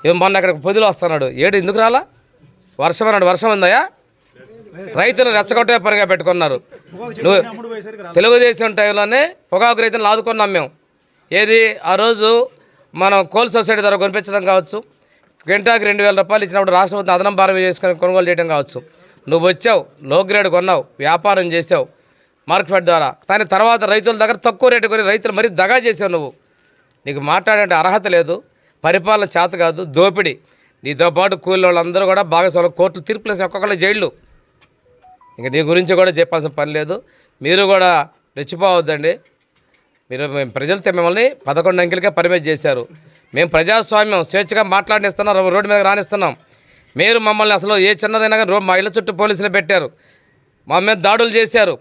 ఏం మొన్న అక్కడ పొదిలో వస్తున్నాడు ఏడు ఎందుకు రాలా? వర్షం అన్నాడు, వర్షం ఉందయా? రైతులు రెచ్చగొట్టే పనిగా పెట్టుకున్నారు. నువ్వు తెలుగుదేశం టైంలోనే పొగాకు రైతులను ఆదుకున్నాం మేము. ఏది ఆ రోజు మనం కోల్ సొసైటీ ద్వారా కొనిపించడం కావచ్చు, క్వింటాకి 2,000 రూపాయలు ఇచ్చినప్పుడు రాష్ట్ర ప్రభుత్వం అదనం భారం చేసుకొని కొనుగోలు చేయడం కావచ్చు. నువ్వు వచ్చావు, లో గ్రేడ్ కొన్నావు, వ్యాపారం చేసావు మార్కెట్ ద్వారా. కానీ తర్వాత రైతుల దగ్గర తక్కువ రేటు కొని రైతులు మరీ దగా చేసావు. నువ్వు నీకు మాట్లాడే అర్హత లేదు, పరిపాలన చేత కాదు, దోపిడీ. నీతో పాటు కూలి వాళ్ళందరూ కూడా భాగస్వాములు, కోర్టులు తీర్పులు వేసిన ఒక్కొక్కళ్ళు జైళ్ళు. ఇంక నీ గురించి కూడా చెప్పాల్సిన పని లేదు. మీరు కూడా రెచ్చిపోవద్దండి. మేము ప్రజలతో మిమ్మల్ని 11 అంకెలకే పరిమితి చేశారు. మేము ప్రజాస్వామ్యం స్వేచ్ఛగా మాట్లాడిస్తున్నాం, రోడ్డు మీద రానిస్తున్నాం. మీరు మమ్మల్ని అసలు ఏ చిన్నదైనా కానీ మా ఇళ్ళ చుట్టూ పోలీసులు పెట్టారు, మా మీద దాడులు చేశారు.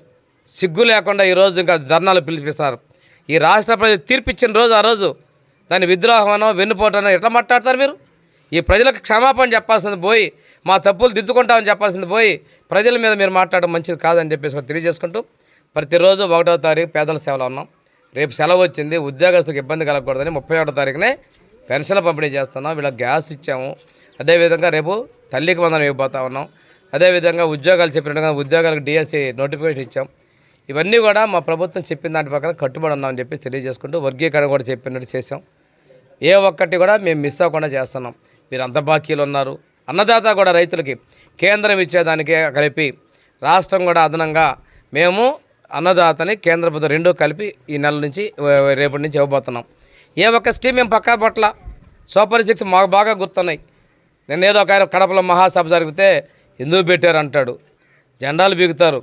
సిగ్గు లేకుండా ఈరోజు ఇంకా ధర్నాలు పిలిపిస్తున్నారు. ఈ రాష్ట్ర ప్రజలు తీర్పిచ్చిన రోజు ఆ రోజు దాన్ని విద్రోహమనో వెన్నుపోటనో ఎట్లా మాట్లాడతారు మీరు? ఈ ప్రజలకు క్షమాపణ చెప్పాల్సింది పోయి, మా తప్పులు దిద్దుకుంటామని చెప్పాల్సింది పోయి, ప్రజల మీద మీరు మాట్లాడడం మంచిది కాదని చెప్పేసి తెలియజేసుకుంటూ, ప్రతిరోజు 1వ తారీఖు పేదల సేవలో ఉన్నాం. రేపు సెలవు వచ్చింది, ఉద్యోగస్తులకు ఇబ్బంది కలగకూడదని 31వ తారీఖునే పెన్షన్ పంపిణీ చేస్తున్నాం. వీళ్ళకి గ్యాస్ ఇచ్చాము. అదేవిధంగా రేపు తల్లికి వందనం ఇవ్వబోతా ఉన్నాం. అదేవిధంగా ఉద్యోగాలు చెప్పినట్టుగా ఉద్యోగాలకు డిఎస్సి నోటిఫికేషన్ ఇచ్చాం. ఇవన్నీ కూడా మా ప్రభుత్వం చెప్పిన దాని ప్రకారం కట్టుబడి ఉన్నామని చెప్పి తెలియజేసుకుంటూ, వర్గీకరణ కూడా చెప్పినట్టు చేసాం. ఏ ఒక్కటి కూడా మేము మిస్ అవ్వకుండా చేస్తున్నాం. మీరు అంత బాకీలు ఉన్నారు. అన్నదాత కూడా రైతులకి కేంద్రం ఇచ్చేదానికే కలిపి రాష్ట్రం కూడా అదనంగా మేము అన్నదాతని కేంద్ర ప్రభుత్వం రెండూ కలిపి ఈ నెల నుంచి రేపటి నుంచి ఇవ్వబోతున్నాం. ఏ ఒక్క స్కీమ్ మేము పక్కా పట్ల సూపర్ 6 మాకు బాగా గుర్తున్నాయి. నేను ఏదో ఒక కడపలో మహాసభ జరిగితే ఎందుకు పెట్టారు అంటాడు, జెండాలు బీగుతారు.